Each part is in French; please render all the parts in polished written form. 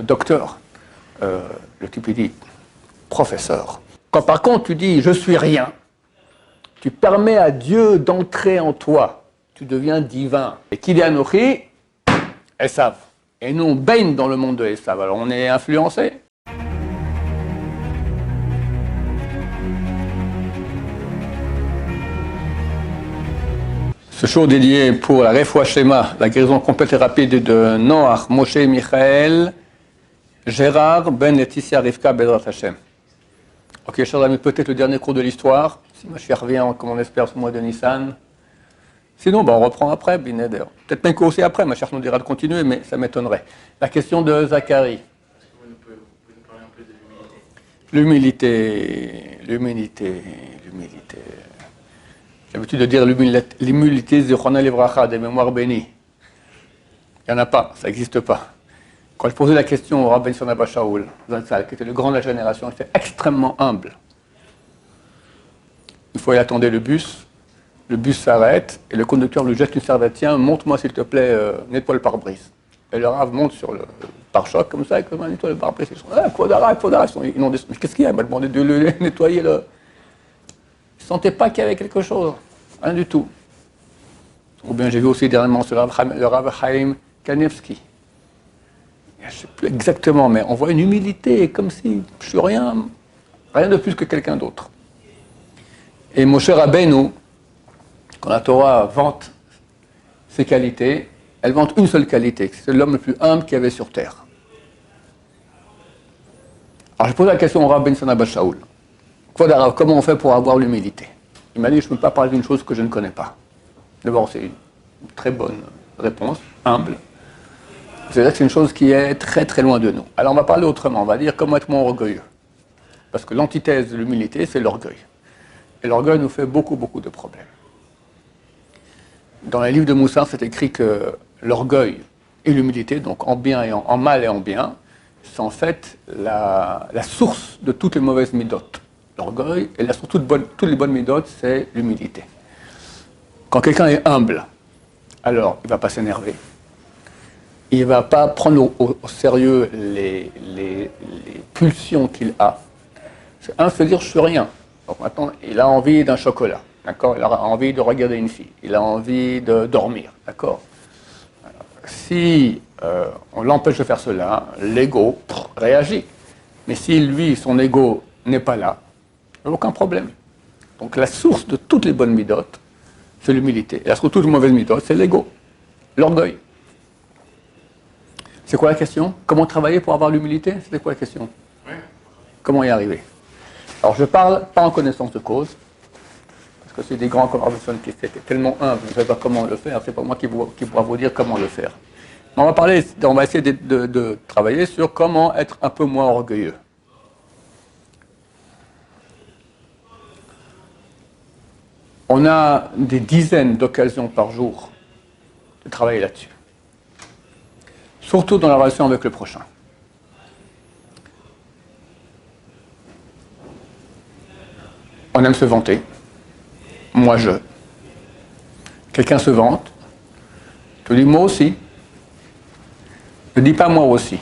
docteur. Le type, il dit, professeur. Quand par contre tu dis, je suis rien, tu permets à Dieu d'entrer en toi. Tu deviens divin. Et qui dit Anochi, Esav. Et nous, on baigne dans le monde de Esav. Alors on est influencé. Ce show dédié pour la Refoua Shema, la guérison complète et rapide de Noach, Moshe, Michael, Gérard, Ben, Laetitia, Rivka, Bezrat Hashem. Ok, chers amis, peut-être le dernier cours de l'histoire, si Mashiach revient, comme on espère, ce mois de Nissan. Sinon, on reprend après, Bineder. Peut-être même aussi après, Mashiach nous dira de continuer, mais ça m'étonnerait. La question de Zacharie. Est-ce que vous pouvez nous parler un peu de l'humilité? L'humilité. J'ai l'habitude de dire l'humilité, Zichrono Livracha, des mémoires bénies. Il n'y en a pas, ça n'existe pas. Quand je posais la question au Rabbi Son Abba Shaul, qui était le grand de la génération, il était extrêmement humble. Une fois, il attendait le bus s'arrête, et le conducteur lui jette une serviette. Tiens, montre-moi s'il te plaît, nettoie le pare-brise. Et le Rav monte sur le pare-choc, comme ça, et comme nettoie le pare-brise. Ils sont là, Kvodara. Mais qu'est-ce qu'il y a? Il m'a demandé de le nettoyer. Il ne sentait pas qu'il y avait quelque chose. Rien du tout. Ou bien j'ai vu aussi dernièrement le Rav Chaim Kanievski. Je ne sais plus exactement, mais on voit une humilité, comme si je suis rien de plus que quelqu'un d'autre. Et Moshe Rabbeinu, quand la Torah vante ses qualités, elle vante une seule qualité, c'est l'homme le plus humble qu'il y avait sur terre. Alors je pose la question au Rabbi Son Abba Shaul. Comment on fait pour avoir l'humilité? Il m'a dit, je ne peux pas parler d'une chose que je ne connais pas. D'abord, c'est une très bonne réponse, humble. C'est-à-dire que c'est une chose qui est très très loin de nous. Alors on va parler autrement, on va dire comment être moins orgueilleux. Parce que l'antithèse de l'humilité, c'est l'orgueil. Et l'orgueil nous fait beaucoup de problèmes. Dans les livres de Moussard, c'est écrit que l'orgueil et l'humilité, donc en bien et en mal et en bien, c'est en fait la source de toutes les mauvaises midotes. L'orgueil et la source de toutes les bonnes midotes, c'est l'humilité. Quand quelqu'un est humble, alors il ne va pas s'énerver. Il ne va pas prendre au sérieux les pulsions qu'il a. C'est se dire je suis rien. Donc maintenant, il a envie d'un chocolat, d'accord? Il a envie de regarder une fille, il a envie de dormir, d'accord? Si on l'empêche de faire cela, l'ego réagit. Mais si lui, son ego n'est pas là, il n'y a aucun problème. Donc la source de toutes les bonnes midotes, c'est l'humilité. Et la source de toutes les mauvaises midotes, c'est l'ego, l'orgueil. C'est quoi la question? Comment travailler pour avoir l'humilité? C'était quoi la question? Oui. Comment y arriver? Alors je parle pas en connaissance de cause, parce que c'est des grands comme Rabbi qui étaient tellement humbles, je ne sais pas comment le faire, c'est pas moi qui pourra vous dire comment le faire. Mais on va essayer de travailler sur comment être un peu moins orgueilleux. On a des dizaines d'occasions par jour de travailler là-dessus. Surtout dans la relation avec le prochain. On aime se vanter. Moi, je. Quelqu'un se vante. Je dis moi aussi. Ne dis pas moi aussi.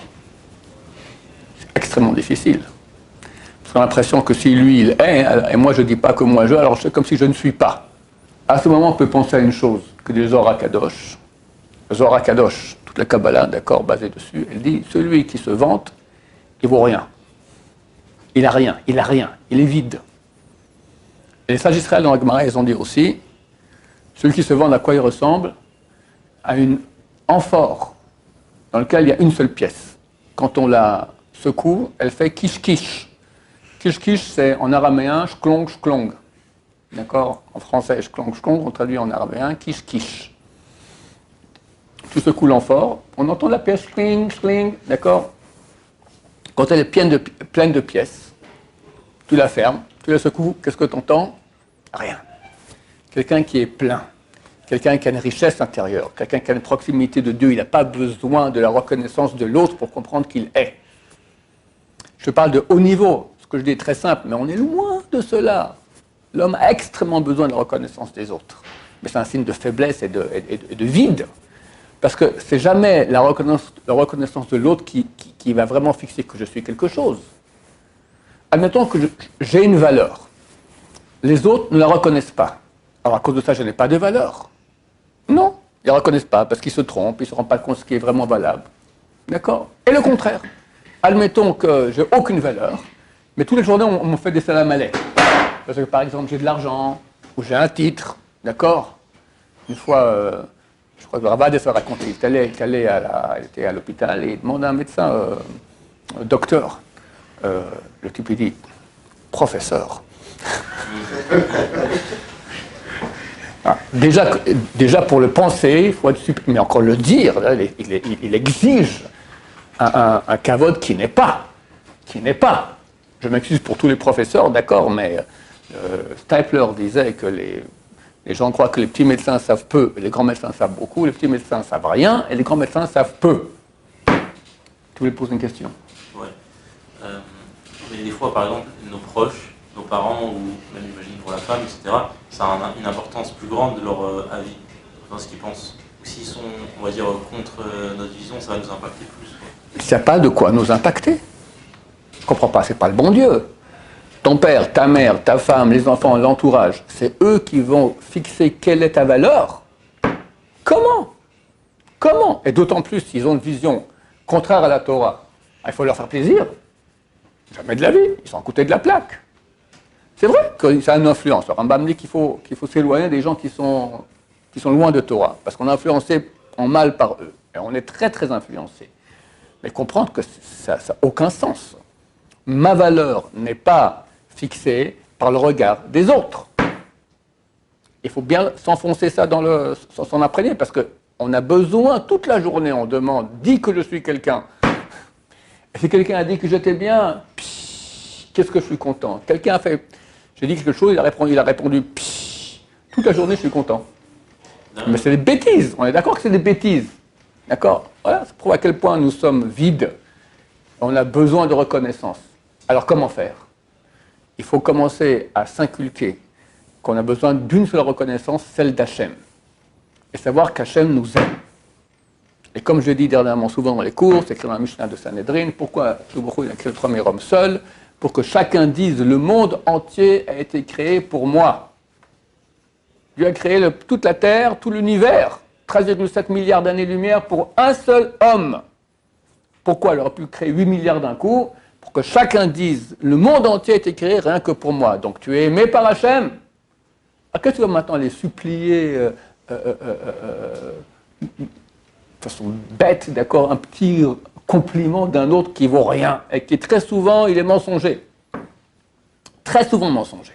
C'est extrêmement difficile. Parce qu'on a l'impression que si lui, il est, et moi je ne dis pas que moi je, alors c'est comme si je ne suis pas. À ce moment, on peut penser à une chose, que des Zohar Kadosh. Zohar Kadosh, toute la Kabbalah, d'accord, basée dessus, elle dit, celui qui se vante, il vaut rien. Il n'a rien, il est vide. Et les sages Israël dans la Gemara, ils ont dit aussi, celui qui se vante, à quoi il ressemble? À une amphore dans laquelle il y a une seule pièce. Quand on la secoue, elle fait kish-kish. Kish-kish, c'est en araméen shklong, shklong. D'accord? En français, shklong, shklong, on traduit en araméen kish-kish. Tu secoues l'amphore, on entend la pièce shkling, shkling, d'accord? Quand elle est pleine de pièces, tu la fermes, tu la secoues, qu'est-ce que tu entends? Rien. Quelqu'un qui est plein, quelqu'un qui a une richesse intérieure, quelqu'un qui a une proximité de Dieu, il n'a pas besoin de la reconnaissance de l'autre pour comprendre qu'il est. Je parle de haut niveau, ce que je dis est très simple, mais on est loin de cela. L'homme a extrêmement besoin de la reconnaissance des autres. Mais c'est un signe de faiblesse et de vide. Parce que c'est jamais la reconnaissance de l'autre qui va vraiment fixer que je suis quelque chose. Admettons que j'ai une valeur. Les autres ne la reconnaissent pas. Alors à cause de ça, je n'ai pas de valeur. Non, ils ne la reconnaissent pas parce qu'ils se trompent, ils ne se rendent pas compte de ce qui est vraiment valable. D'accord? Et le contraire. Admettons que j'ai aucune valeur, mais toutes les journées, on me fait des salam alek. Parce que par exemple, j'ai de l'argent, ou j'ai un titre, d'accord? Une fois, je crois que Rabad se raconte, il était à l'hôpital et il demande à un médecin, docteur. Le type lui dit, professeur. Ah, déjà pour le penser, il faut être super, mais encore le dire, là, il exige un kavod qui n'est pas. Je m'excuse pour tous les professeurs, d'accord, mais Stapler disait que les gens croient que les petits médecins savent peu, et les grands médecins savent beaucoup, les petits médecins savent rien, et les grands médecins savent peu. Tu voulais poser une question? Oui. Mais des fois, par exemple, nos proches, nos parents, ou même j'imagine pour la femme, etc., ça a une importance plus grande de leur avis, dans ce qu'ils pensent. Ou s'ils sont, on va dire, contre notre vision, ça va nous impacter plus. Ça n'a pas de quoi nous impacter. Je ne comprends pas, c'est pas le bon Dieu. Ton père, ta mère, ta femme, les enfants, l'entourage, c'est eux qui vont fixer quelle est ta valeur. Comment? Et d'autant plus s'ils ont une vision contraire à la Torah. Il faut leur faire plaisir. Jamais de la vie, ils sont à côté de la plaque. C'est vrai que ça a une influence. Le Rambam dit qu'il faut s'éloigner des gens qui sont loin de Torah, parce qu'on est influencé en mal par eux. Et on est très très influencé. Mais comprendre que ça n'a aucun sens. Ma valeur n'est pas fixée par le regard des autres. Il faut bien s'enfoncer ça sans s'en imprégner, parce qu'on a besoin, toute la journée, on demande, dis que je suis quelqu'un. Et si quelqu'un a dit que j'étais bien, qu'est-ce que je suis content. Quelqu'un a fait, j'ai dit quelque chose, il a répondu, toute la journée je suis content. Mais c'est des bêtises, on est d'accord que c'est des bêtises. D'accord? Voilà, ça prouve à quel point nous sommes vides. On a besoin de reconnaissance. Alors comment faire? Il faut commencer à s'inculquer qu'on a besoin d'une seule reconnaissance, celle d'Hachem. Et savoir qu'Hachem nous aime. Et comme je l'ai dit dernièrement souvent dans les cours, c'est écrit dans la Mishnah de Sanhedrin, pourquoi il a créé le premier homme seul? Pour que chacun dise, le monde entier a été créé pour moi. Dieu a créé toute la Terre, tout l'univers, 13,7 milliards d'années-lumière pour un seul homme. Pourquoi il aurait pu créer 8 milliards d'un coup? Pour que chacun dise, le monde entier a été créé rien que pour moi. Donc tu es aimé par Hachem. Qu'est-ce que tu vas maintenant les supplier de façon bête, d'accord, un petit compliment d'un autre qui vaut rien et qui très souvent il est mensonger. Très souvent mensonger.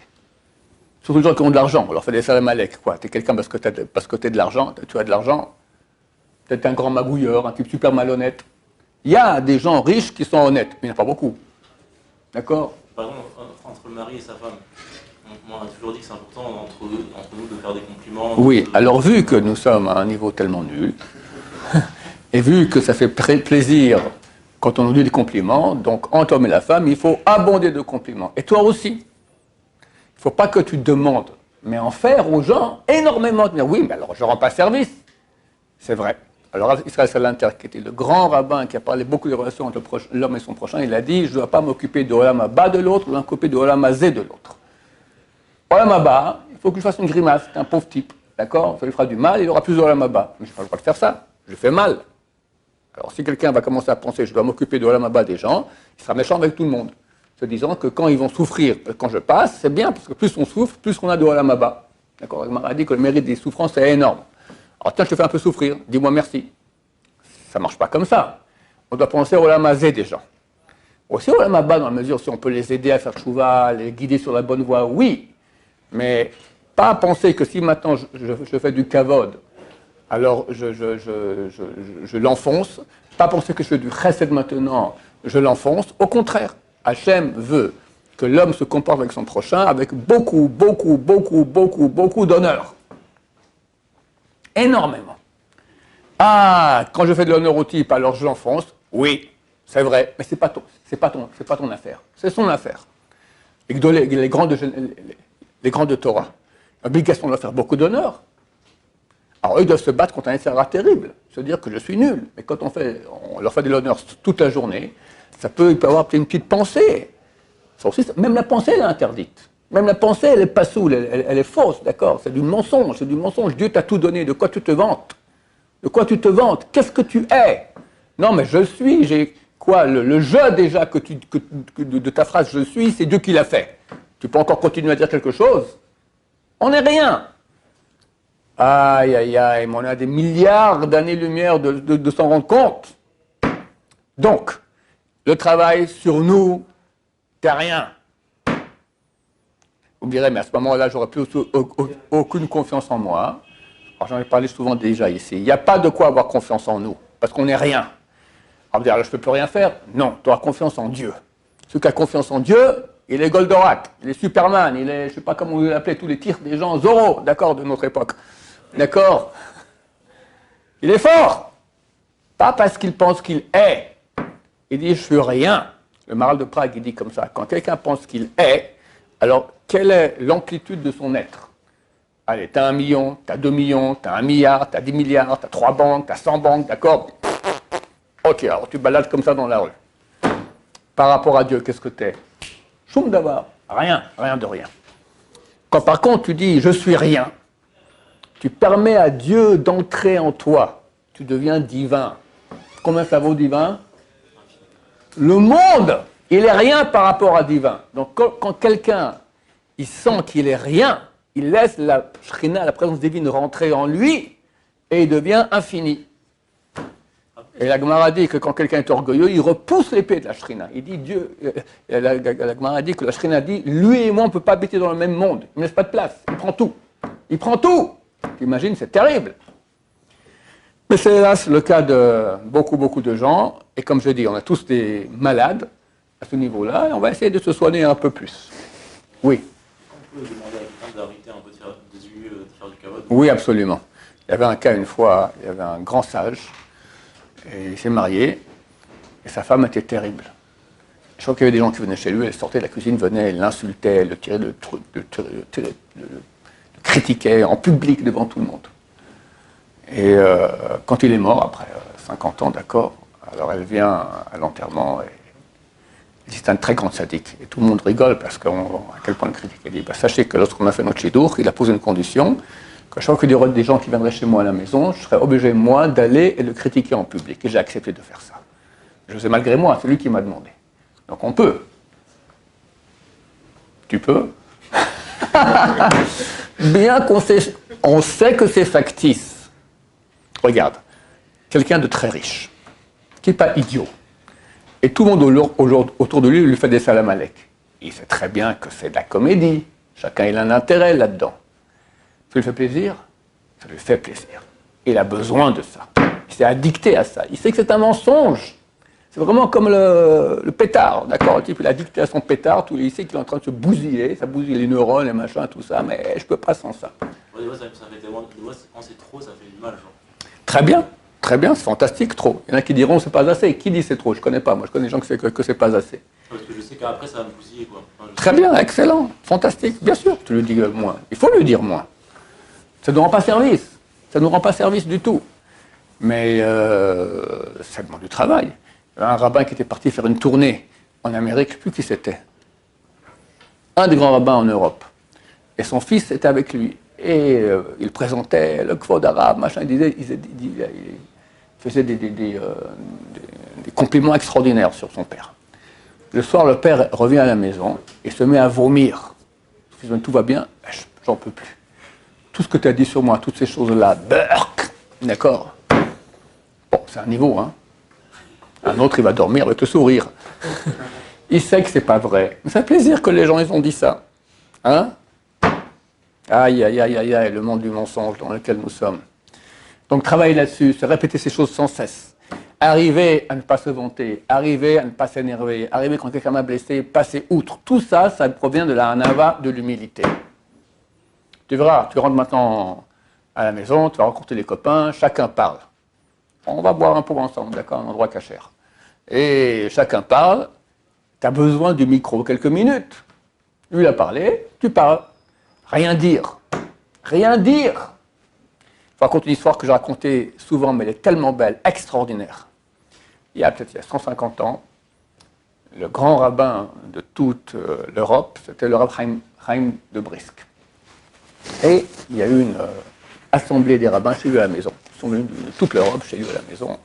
Surtout les gens qui ont de l'argent, on leur fait des salam alek, quoi. Tu es quelqu'un parce que tu as de l'argent, tu as de l'argent. Peut-être un grand magouilleur, un type super malhonnête. Il y a des gens riches qui sont honnêtes, mais il n'y en a pas beaucoup. D'accord? Par exemple, entre le mari et sa femme, on a toujours dit que c'est important entre nous de faire des compliments. Oui, alors vu que nous sommes à un niveau tellement nul, et vu que ça fait plaisir quand on nous dit des compliments, donc entre l'homme et la femme, il faut abonder de compliments. Et toi aussi. Il ne faut pas que tu demandes, mais en faire aux gens énormément. Dire, oui, mais alors je ne rends pas service. C'est vrai. Alors Israël Salanter, qui était le grand rabbin qui a parlé beaucoup des relations entre l'homme et son prochain, il a dit, je ne dois pas m'occuper de Olam Haba de l'autre, je dois m'occuper de Olam Hazé de l'autre. Olam Haba, il faut que je fasse une grimace, c'est un pauvre type, d'accord? Ça lui fera du mal, il aura plus d'Olam Haba. Mais je n'ai pas le droit de faire ça, je fais mal. Alors si quelqu'un va commencer à penser, je dois m'occuper de Olam Haba des gens, il sera méchant avec tout le monde. Se disant que quand ils vont souffrir, quand je passe, c'est bien, parce que plus on souffre, plus on a de Olam Haba. D'accord? Il m'a dit que le mérite des souffrances est énorme. Alors tiens, je te fais un peu souffrir, dis-moi merci. Ça ne marche pas comme ça. On doit penser au Olam Hazé des gens. Aussi au Olam Haba, dans la mesure si on peut les aider à faire tchouva, les guider sur la bonne voie, oui. Mais pas penser que si maintenant je fais du kavod, alors je l'enfonce. Pas penser que je fais du chesed maintenant, je l'enfonce. Au contraire. Hachem veut que l'homme se comporte avec son prochain avec beaucoup d'honneur. Énormément. Ah, quand je fais de l'honneur au type, alors je l'enfonce. Oui, c'est vrai, mais c'est pas ton affaire. C'est son affaire. Et que les grands de Torah, l'obligation de leur faire beaucoup d'honneur. Alors eux doivent se battre contre un SRA terrible, se dire que je suis nul. Mais quand on leur fait de l'honneur toute la journée, il peut y avoir une petite pensée. Même la pensée, elle est interdite. Même la pensée, elle n'est pas soule, elle est fausse, d'accord? C'est du mensonge, c'est du mensonge. Dieu t'a tout donné, de quoi tu te vantes? De quoi tu te vantes? Qu'est-ce que tu es? Non, mais je suis, j'ai quoi? Le je déjà de ta phrase je suis, c'est Dieu qui l'a fait. Tu peux encore continuer à dire quelque chose? On n'est rien. Aïe, aïe, aïe, mais on a des milliards d'années-lumière de s'en rendre compte. Donc, le travail sur nous, t'as rien. Vous me direz, mais à ce moment-là, j'aurais plus aucune confiance en moi. Alors, j'en ai parlé souvent déjà ici. Il n'y a pas de quoi avoir confiance en nous, parce qu'on n'est rien. Alors, vous dire, je ne peux plus rien faire. Non, tu auras confiance en Dieu. Celui qui a confiance en Dieu, il est Goldorak, il est Superman, il est, je ne sais pas comment vous l'appelez, tous les tirs des gens, Zorro, d'accord, de notre époque. D'accord? Il est fort. Pas parce qu'il pense qu'il est. Il dit, je suis rien. Le Maral de Prague, il dit comme ça. Quand quelqu'un pense qu'il est, alors quelle est l'amplitude de son être? Allez, t'as 1 million, t'as 2 millions, t'as 1 milliard, t'as 10 milliards, t'as 3 banques, t'as 100 banques, d'accord? Ok, alors tu balades comme ça dans la rue. Par rapport à Dieu, qu'est-ce que t'es? Choum d'avoir. Rien, rien de rien. Quand par contre tu dis, je suis rien, tu permets à Dieu d'entrer en toi. Tu deviens divin. Combien ça vaut divin? Le monde, il est rien par rapport à divin. Donc quand quelqu'un, il sent qu'il est rien, il laisse la Shrina, la présence divine, rentrer en lui et il devient infini. Et la Gemara dit que quand quelqu'un est orgueilleux, il repousse l'épée de la Shrina. Il dit Dieu, la Gemara dit que la Shrina dit, lui et moi on ne peut pas habiter dans le même monde. Il ne laisse pas de place, il prend tout. Il prend tout. T'imagines, c'est terrible. Mais c'est hélas le cas de beaucoup de gens. Et comme je dis, on a tous des malades à ce niveau-là. Et on va essayer de se soigner un peu plus. Oui. On peut demander à quelqu'un d'arrêter un peu de faire du kavod? Oui, absolument. Il y avait un cas une fois, il y avait un grand sage. Et il s'est marié. Et sa femme était terrible. Je crois qu'il y avait des gens qui venaient chez lui. Elle sortait de la cuisine, venait, l'insultait, le tirait, le critiquait en public devant tout le monde. Et quand il est mort, après 50 ans, d'accord, alors elle vient à l'enterrement et elle dit c'est un très grand sadique. Et tout le monde rigole parce qu'à quel point le critique. Elle dit sachez que lorsqu'on a fait notre chidour, il a posé une condition que chaque fois qu'il y aurait des gens qui viendraient chez moi à la maison, je serais obligé, moi, d'aller et de critiquer en public. Et j'ai accepté de faire ça. Je sais malgré moi, c'est lui qui m'a demandé. Donc on peut. Tu peux. Bien on sait que c'est factice. Regarde, quelqu'un de très riche, qui n'est pas idiot, et tout le monde autour de lui lui fait des salam alek. Il sait très bien que c'est de la comédie, chacun il a un intérêt là-dedans. Ça lui fait plaisir? Ça lui fait plaisir. Il a besoin de ça. Il s'est addicté à ça. Il sait que c'est un mensonge. C'est vraiment comme le pétard, d'accord? Le type, il a addicté à son pétard, il sait qu'il est en train de se bousiller, ça bousille les neurones, les machins, tout ça, mais je peux pas sans ça. Des fois, ça fait tellement... Quand c'est trop, ça fait du mal, genre. Très bien, c'est fantastique, trop. Il y en a qui diront c'est pas assez. Qui dit c'est trop? Je connais pas, moi je connais des gens qui disent que c'est pas assez. Parce que je sais qu'après ça va me bousiller, quoi. Enfin, Très bien, excellent, fantastique, bien sûr, tu le dis moins. Il faut le dire moins. Ça ne nous rend pas service. Ça ne nous rend pas service du tout. Mais ça demande du travail. Il y avait un rabbin qui était parti faire une tournée en Amérique, je ne sais plus qui c'était. Un des grands rabbins en Europe. Et son fils était avec lui. Et il présentait le kvod arabe, machin, il faisait des compliments extraordinaires sur son père. Le soir, le père revient à la maison et se met à vomir. Il dit, tout va bien, j'en peux plus. Tout ce que tu as dit sur moi, toutes ces choses-là, burk, d'accord? Bon, c'est un niveau, hein. Un autre, il va dormir avec le sourire. Il sait que c'est pas vrai. Mais ça fait plaisir que les gens, ils ont dit ça. Hein? Aïe, aïe, aïe, aïe, aïe, le monde du mensonge dans lequel nous sommes. Donc, travailler là-dessus, se répéter ces choses sans cesse. Arriver à ne pas se vanter, arriver à ne pas s'énerver, arriver quand quelqu'un m'a blessé, passer outre. Tout ça, ça provient de la hanava, de l'humilité. Tu verras, tu rentres maintenant à la maison, tu vas rencontrer les copains, chacun parle. On va boire un pot ensemble, d'accord, un endroit cachère. Et chacun parle, tu as besoin du micro quelques minutes. Lui, il a parlé, tu parles. Rien dire. Rien dire. Je raconte une histoire que j'ai racontée souvent, mais elle est tellement belle, extraordinaire. Il y a 150 ans, le grand rabbin de toute l'Europe, c'était le rabbin Chaim de Brisk. Et il y a eu une assemblée des rabbins chez lui à la maison. Ils sont venus de toute l'Europe chez lui à la maison.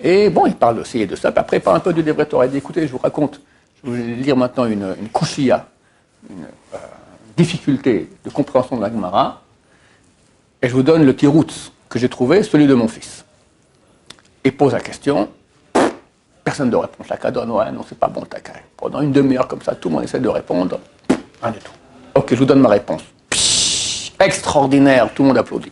Et bon, il parle aussi de ça, puis après il parle un peu de Devrei Torah. Il dit, écoutez, je vous raconte, je vais lire maintenant une kouchia, une difficulté de compréhension de la Gemara, et je vous donne le tiroutz que j'ai trouvé, celui de mon fils. Il pose la question, personne ne répond. Chacun donne, ouais, non, c'est pas bon, t'as qu'à. Pendant une demi-heure comme ça, tout le monde essaie de répondre, rien du tout. Ok, je vous donne ma réponse. Psh, extraordinaire, tout le monde applaudit.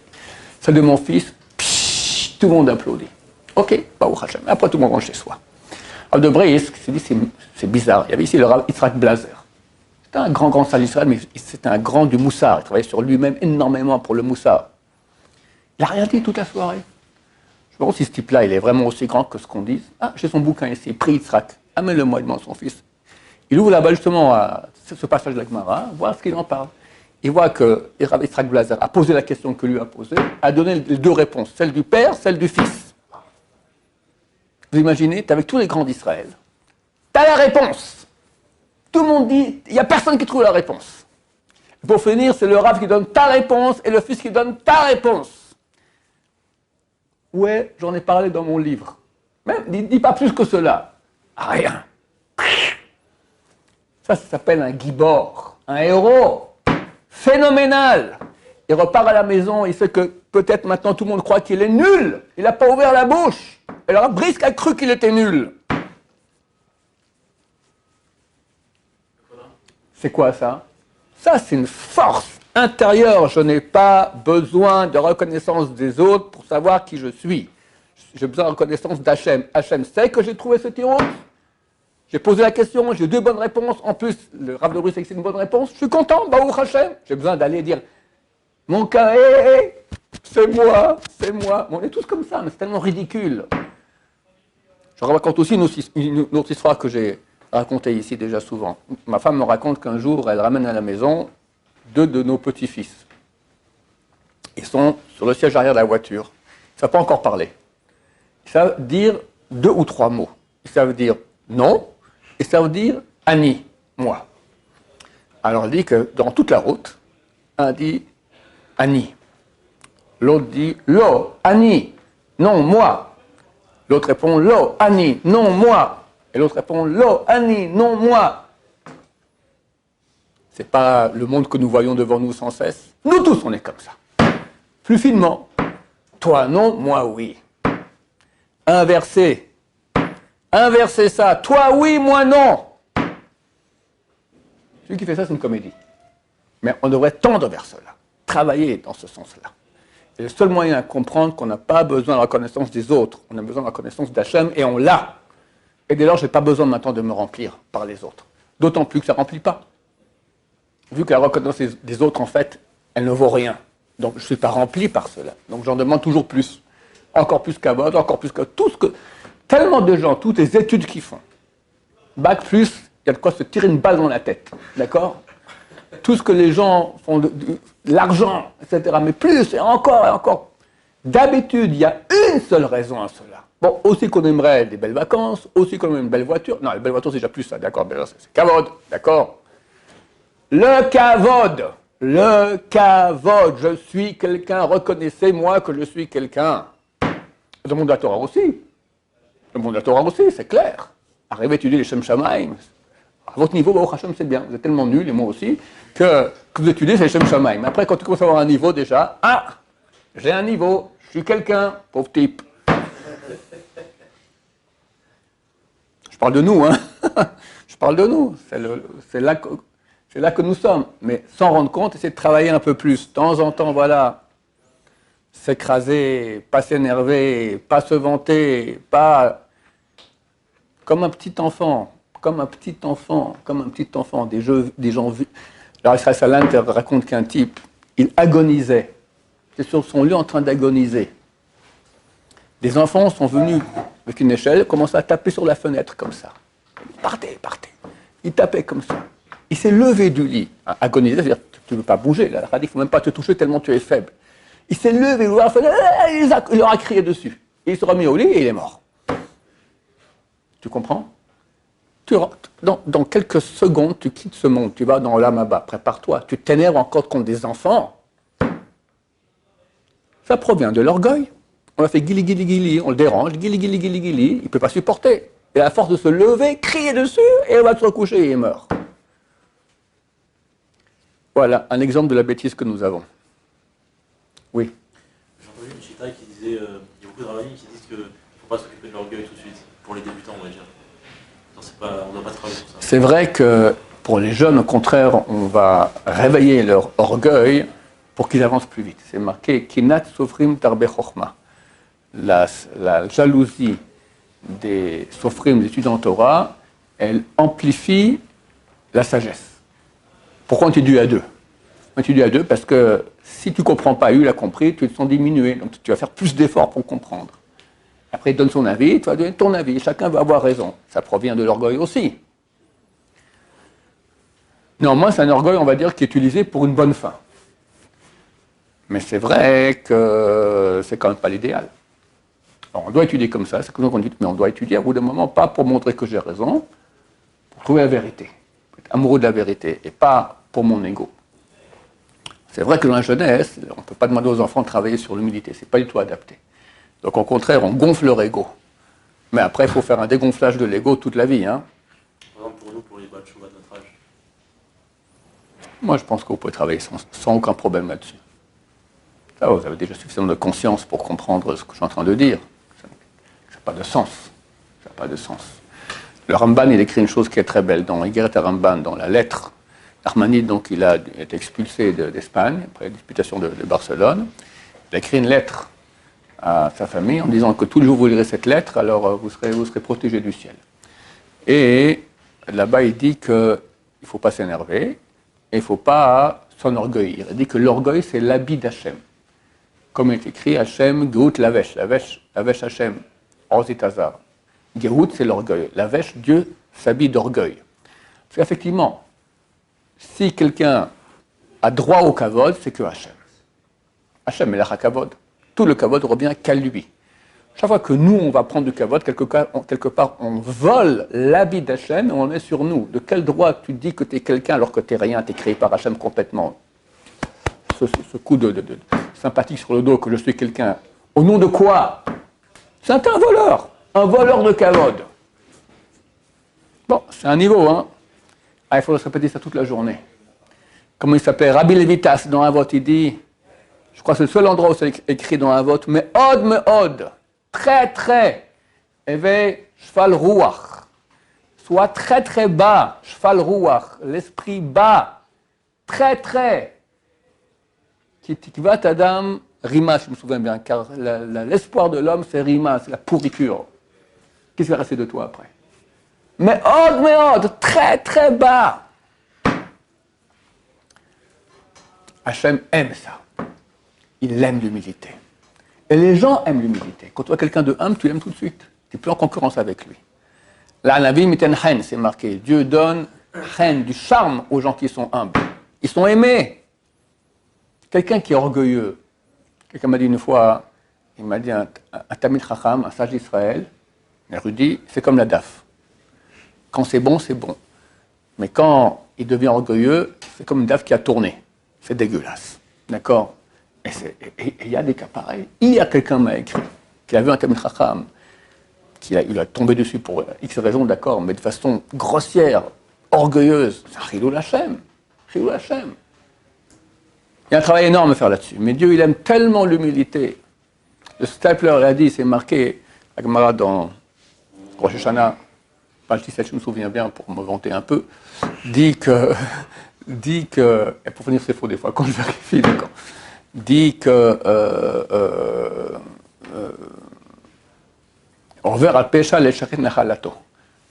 Celle de mon fils, psh, tout le monde applaudit. Ok, Baruch Hashem. Après, tout le monde rentre chez soi. Alors, de Brisk s'est dit, c'est bizarre. Il y avait ici le Rav Yitzhak Blazer. C'était un grand sage d'Israël, mais c'était un grand du Moussar. Il travaillait sur lui-même énormément pour le Moussar. Il n'a rien dit toute la soirée. Je me demande si ce type-là, il est vraiment aussi grand que ce qu'on dit. Ah, j'ai son bouquin ici, Pri Yitzhak. Amène-le-moi, il demande à son fils. Il ouvre là-bas justement à ce passage de la Gemara, voir ce qu'il en parle. Il voit que Rav Yitzhak Blazer a posé la question que lui a posée, a donné les deux réponses, celle du père, celle du fils. Vous imaginez, tu es avec tous les grands d'Israël. Tu as la réponse. Tout le monde dit, il n'y a personne qui trouve la réponse. Pour finir, c'est le Rav qui donne ta réponse et le fils qui donne ta réponse. Ouais, j'en ai parlé dans mon livre. Même, dis pas plus que cela. Rien. Ça s'appelle un gibor, un héros. Phénoménal. Il repart à la maison, il sait que peut-être maintenant tout le monde croit qu'il est nul. Il n'a pas ouvert la bouche. Et alors Brisk a cru qu'il était nul. C'est quoi ça? Ça, c'est une force intérieure. Je n'ai pas besoin de reconnaissance des autres pour savoir qui je suis. J'ai besoin de reconnaissance d'Hachem. Hachem sait que j'ai trouvé ce tiroir. J'ai posé la question, j'ai eu 2 bonnes réponses. En plus, le Rav de Brisk sait que c'est une bonne réponse. Je suis content, Baruch Hachem. J'ai besoin d'aller dire, mon cas, c'est moi, c'est moi. On est tous comme ça, mais c'est tellement ridicule. Je raconte aussi une autre histoire que j'ai racontée ici déjà souvent. Ma femme me raconte qu'un jour, elle ramène à la maison 2 de nos petits-fils. Ils sont sur le siège arrière de la voiture. Ils ne savent pas encore parler. Ils savent dire 2 ou 3 mots. Ils savent dire non, et ça veut dire Annie, moi. Alors elle dit que dans toute la route, un dit Annie. L'autre dit Lo, Annie, non, moi. L'autre répond Lo, Annie, non, moi. Et l'autre répond Lo, Annie, non, moi. C'est pas le monde que nous voyons devant nous sans cesse. Nous tous, on est comme ça. Plus finement. Toi, non, moi, oui. Inverser. Inverser ça. Toi, oui, moi, non. Celui qui fait ça, c'est une comédie. Mais on devrait tendre vers cela. Travailler dans ce sens-là. C'est le seul moyen à comprendre qu'on n'a pas besoin de la reconnaissance des autres. On a besoin de la reconnaissance d'Hachem et on l'a. Et dès lors, je n'ai pas besoin maintenant de me remplir par les autres. D'autant plus que ça ne remplit pas. Vu que la reconnaissance des autres, en fait, elle ne vaut rien. Donc, je ne suis pas rempli par cela. Donc, j'en demande toujours plus. Encore plus qu'à votre, encore plus que tout ce que... Tellement de gens, toutes les études qu'ils font. Bac plus, il y a de quoi se tirer une balle dans la tête. D'accord? Tout ce que les gens font, de l'argent, etc. Mais plus, et encore. D'habitude, il y a une seule raison à cela. Bon, aussi qu'on aimerait des belles vacances, aussi qu'on aimerait une belle voiture. Non, les belles voitures, c'est déjà plus ça, d'accord? C'est kavod, d'accord? Le kavod. Le kavod. Je suis quelqu'un, reconnaissez-moi que je suis quelqu'un. Le monde de la Torah aussi. Le monde de la Torah aussi, c'est clair. Arrivez à étudier les Shem Shamaim. À votre niveau, Baruch Hashem, c'est bien. Vous êtes tellement nuls, et moi aussi, que vous étudiez, c'est les Shem Shamaim. Mais après, quand tu commences à avoir un niveau déjà, j'ai un niveau, je suis quelqu'un, pauvre type. Je parle de nous, hein. Je parle de nous. C'est là que nous sommes. Mais sans rendre compte, essayer de travailler un peu plus. De temps en temps, voilà. S'écraser, pas s'énerver, pas se vanter, pas... Comme un petit enfant, des gens vus. Alors, Israël Salant raconte qu'un type, il agonisait. C'est sur son lit en train d'agoniser. Des enfants sont venus avec une échelle, commencent à taper sur la fenêtre comme ça. Partez. Il tapait comme ça. Il s'est levé du lit, agonisé, c'est-à-dire tu ne veux pas bouger. Là, il ne faut même pas te toucher tellement tu es faible. Il s'est levé, il leur a crié dessus. Et il sera mis au lit et il est mort. Tu comprends? Dans quelques secondes, tu quittes ce monde, tu vas dans l'Amaba, prépare-toi. Tu t'énerves encore contre des enfants. Ça provient de l'orgueil. On a fait guili guili guili, on le dérange, guili guili guili guili, il ne peut pas supporter. Et à force de se lever, crier dessus, et il va se recoucher et il meurt. Voilà un exemple de la bêtise que nous avons. Oui. J'ai entendu une chita qui disait, il y a beaucoup de rabbins qui disent qu'il ne faut pas s'occuper de l'orgueil tout de suite, pour les débutants, on va dire. On ne doit pas travailler sur ça. C'est vrai que pour les jeunes, au contraire, on va réveiller leur orgueil pour qu'ils avancent plus vite. C'est marqué Kinat Sofrim Tarbe Chochma. La jalousie des Sofrim, des étudiants en Torah, elle amplifie la sagesse. Pourquoi on étudie à deux? On étudie à deux parce que si tu ne comprends pas, lui il a compris, tu te sens diminué. Donc tu vas faire plus d'efforts pour comprendre. Après, il donne son avis, tu vas donner ton avis. Chacun va avoir raison. Ça provient de l'orgueil aussi. Néanmoins, c'est un orgueil, on va dire, qui est utilisé pour une bonne fin. Mais c'est vrai que c'est quand même pas l'idéal. Alors, on doit étudier comme ça, c'est comme on dit, mais on doit étudier à bout d'un moment, pas pour montrer que j'ai raison, pour trouver la vérité. Être amoureux de la vérité, et pas pour mon ego. C'est vrai que dans la jeunesse, on ne peut pas demander aux enfants de travailler sur l'humilité, c'est pas du tout adapté. Donc au contraire, on gonfle leur ego. Mais après, il faut faire un dégonflage de l'ego toute la vie. Hein. Par exemple, pour nous, pour les Baal Tshuva de notre âge. Moi, je pense que vous pouvez travailler sans aucun problème là-dessus. Ça, vous avez déjà suffisamment de conscience pour comprendre ce que je suis en train de dire. Ça n'a pas de sens. Ça n'a pas de sens. Le Ramban, il écrit une chose qui est très belle. Dans Igeret Ramban, dans la lettre, Armanide, donc, il a été expulsé d'Espagne, après la disputation de Barcelone. Il a écrit une lettre à sa famille en disant que tous les jours vous lirez cette lettre, alors vous serez protégé du ciel. Et là-bas, il dit qu'il ne faut pas s'énerver et il ne faut pas s'enorgueillir. Il dit que l'orgueil, c'est l'habit d'Hachem. Comme il est écrit, Hachem, Geout, Lavesh, Lavesh Hachem, Ozit Hazar. Geout, c'est l'orgueil. Lavesh, Dieu s'habille d'orgueil. Parce qu'effectivement, si quelqu'un a droit au kavod, c'est que Hachem. Hachem est la kavod. Tout le kavod revient qu'à lui. Chaque fois que nous, on va prendre du kavod, quelque part, on vole l'habit d'Hachem et on est sur nous. De quel droit tu dis que tu es quelqu'un alors que tu n'es rien, tu es créé par Hachem complètement? Ce coup de sympathique sur le dos que je suis quelqu'un. Au nom de quoi? C'est un voleur de kavod. Bon, c'est un niveau, hein. Ah, il faudrait se répéter ça toute la journée. Comment il s'appelait? Rabbi Levitas, dans un vote, il dit, je crois que c'est le seul endroit où c'est écrit dans un vote, mais od, très, éveille, shfal ruach. Soit très bas, shfal ruach, l'esprit bas, très. Kitikvat Adam, Rima, je me souviens bien, car l'espoir de l'homme, c'est Rima, c'est la pourriture. Qu'est-ce qui va rester de toi après? Mais od, très bas. Hachem aime ça. Il aime l'humilité. Et les gens aiment l'humilité. Quand tu vois quelqu'un de humble, tu l'aimes tout de suite. Tu n'es plus en concurrence avec lui. Là, Navi miten chen, c'est marqué. Dieu donne chen, du charme aux gens qui sont humbles. Ils sont aimés. Quelqu'un qui est orgueilleux. Quelqu'un m'a dit une fois, il m'a dit un Tamil Chacham, un sage d'Israël, un érudit, c'est comme la DAF. Quand c'est bon, c'est bon. Mais quand il devient orgueilleux, c'est comme une DAF qui a tourné. C'est dégueulasse. D'accord? Et il y a des cas pareils. Hier, quelqu'un m'a écrit qu'il a vu un Tamil Chacham, il a tombé dessus pour X raisons, d'accord, mais de façon grossière, orgueilleuse. C'est un Chilul Hashem. Chilul Hashem. Il y a un travail énorme à faire là-dessus. Mais Dieu, il aime tellement l'humilité. Le Stapler l'a dit, c'est marqué, la Gemara dans Rosh Hashanah, page 17, je me souviens bien, pour me vanter un peu, dit que, et pour finir c'est faux des fois, quand je vérifie, d'accord, dit que,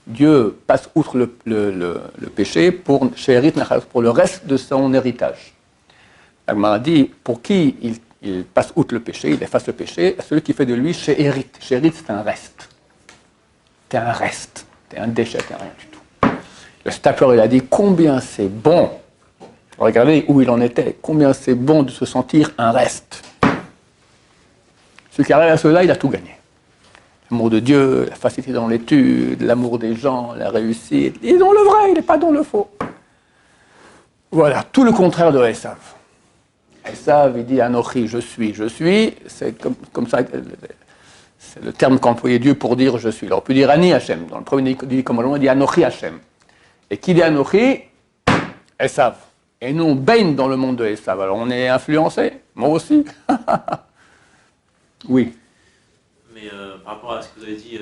Dieu passe outre le péché pour le reste de son héritage. La Gemara dit, pour qui il passe outre le péché, il efface le péché, à celui qui fait de lui She'erit. She'erit, c'est un reste. T'es un reste, t'es un déchet, t'es rien du tout. Le Stapler, il a dit, combien c'est bon, regardez où il en était, combien c'est bon de se sentir un reste. Celui qui arrive à cela, il a tout gagné. L'amour de Dieu, la facilité dans l'étude, l'amour des gens, la réussite. Il est dans le vrai, il n'est pas dans le faux. Voilà, tout le contraire de Esav. Esav, il dit Anochi, je suis. C'est comme ça, c'est le terme qu'employait Dieu pour dire je suis. Il aurait pu dire Ani Hashem. Dans le premier commandement, il dit Anochi Hashem. Et qui dit Anochi? Esav. Et nous, on baigne dans le monde de Esav. Alors on est influencé, moi aussi. Oui. Mais par rapport à ce que vous avez dit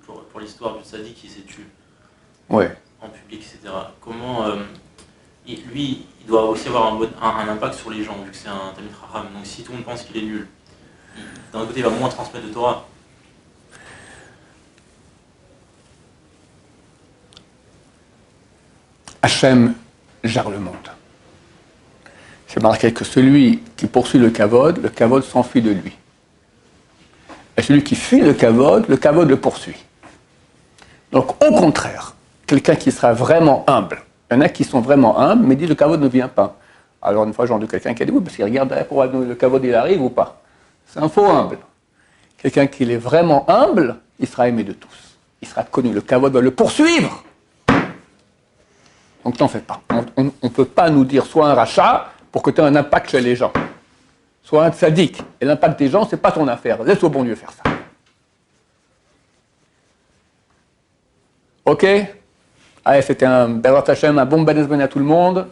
pour l'histoire du Sadi qui s'est tué Ouais. en public, etc., comment lui, il doit aussi avoir un impact sur les gens, vu que c'est un Talmid Chacham. Donc si tout le monde pense qu'il est nul, d'un côté, il va moins transmettre de Torah. Hachem gère le monde. C'est marqué que celui qui poursuit le kavod s'enfuit de lui. Et celui qui fuit le kavod le poursuit. Donc au contraire, quelqu'un qui sera vraiment humble, il y en a qui sont vraiment humbles, mais dit le kavod ne vient pas. Alors une fois j'ai entendu quelqu'un qui a dit oui, parce qu'il regarde pour le kavod il arrive ou pas. C'est un faux humble. Quelqu'un qui est vraiment humble, il sera aimé de tous. Il sera connu, le kavod va le poursuivre. Donc t'en fais pas. On ne peut pas nous dire sois un rachat pour que tu aies un impact chez les gens. Sois un tzaddik. Et l'impact des gens, c'est pas ton affaire. Laisse au bon Dieu faire ça. Ok? Allez, c'était un Bezrat Hashem, un bon Ben Ezben à tout le monde.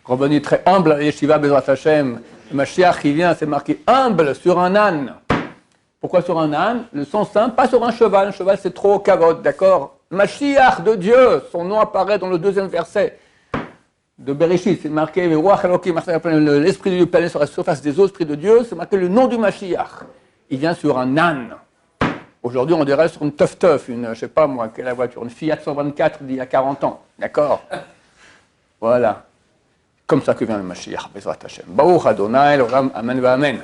Revenez très humble à Yeshiva Bezrat Hashem. Le Mashiach qui vient, c'est marqué humble sur un âne. Pourquoi sur un âne? Le sens simple, pas sur un cheval. Un cheval, c'est trop kavod, d'accord? Mashiach de Dieu, son nom apparaît dans le 2e verset de Bereshit, c'est marqué l'esprit de Dieu planait sur la surface des eaux, l'esprit de Dieu, c'est marqué le nom du Mashiach. Il vient sur un âne. Aujourd'hui, on dirait sur une teuf, une, je sais pas moi, quelle est la voiture, une Fiat 124 d'il y a 40 ans, d'accord? Voilà. Comme ça que vient le Mashiach, Bezrat Hashem. Baruch Adonai, l'Olam, Amen, Amen.